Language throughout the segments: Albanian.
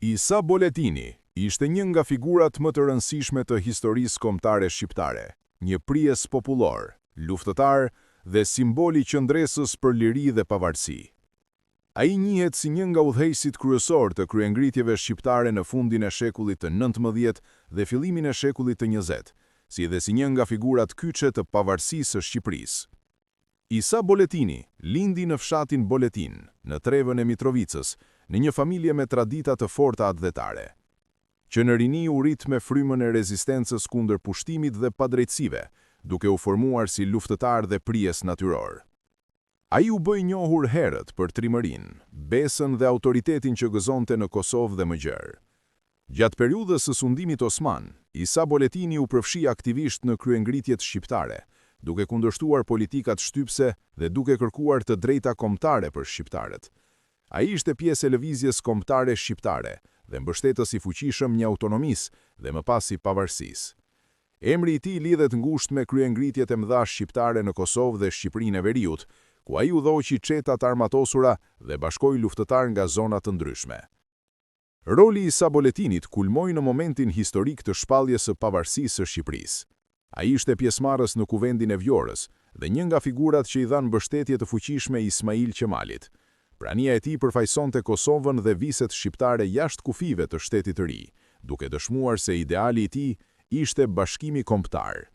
Isa Boletini ishte një nga figurat më të rëndësishme të historisë kombëtare shqiptare, një prijes popullor, luftëtar dhe simboli qëndresës për liri dhe pavarësi. Ai njihet si një nga udhëheqësit kryesor të kryengritjeve shqiptare në fundin e shekullit të 19 dhe fillimin e shekullit të 20, si dhe si një nga figurat kyçe të pavarësisë së Shqipërisë. Isa Boletini lindi në fshatin Boletin, në Trevën e Mitrovicës, në një familje me tradita të forta atletare. Që në rini u rit me frymën e rezistencës kundër pushtimit dhe padrejtësive, duke u formuar si luftëtar dhe prijes natyror. Ai u bë i njohur herët për trimërinë, besën dhe autoritetin që gëzonte në Kosovë dhe më gjerë. Gjatë periudhës së sundimit osman, Isa Boletini u përfshi aktivisht në kryengritjet shqiptare, duke kundërshtuar politikat shtypse dhe duke kërkuar të drejta kombëtare për shqiptarët. Ai ishte pjesë e lëvizjes kombëtare shqiptare dhe mbështetës i fuqishëm një autonomisë dhe më pas i pavarësisë. Emri i tij lidhet ngushtë me kryengritjet e mëdha shqiptare në Kosovë dhe Shqipërinë e Veriut, ku ai udhëhoqi çetat armatosura dhe bashkoi luftëtar nga zona të ndryshme. Roli i Isa Boletinit kulmoi në momentin historik të shpalljes së pavarësisë së Shqipërisë. Ai ishte pjesëmarrës në Kuvendin e Vjorës dhe një nga figurat që i dhanë mbështetje të fuqishme Ismail Qemalit. Prania e tij përfaqësonte Kosovën dhe viset shqiptare jashtë kufive të shtetit të ri, duke dëshmuar se ideali i tij ishte bashkimi kombëtar.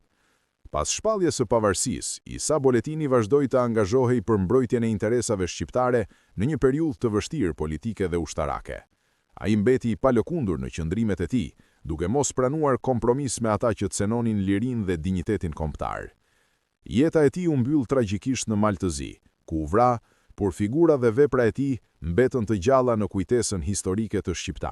Pas shpalljes së pavarësisë, Isa Boletini vazhdoi të angazhohej për mbrojtjen e interesave shqiptare në një periudhë të vështirë politike dhe ushtarake. Ai mbeti i palëkundur në qëndrimet e tij, duke mos pranuar kompromis me ata që cenonin lirinë dhe dinjitetin kombëtar. Jeta e tij u mbyll tragjikisht në Maltëzi, ku u vra, por figura dhe vepra e tij mbetën të gjalla në kujtesën historike të shqiptarëve.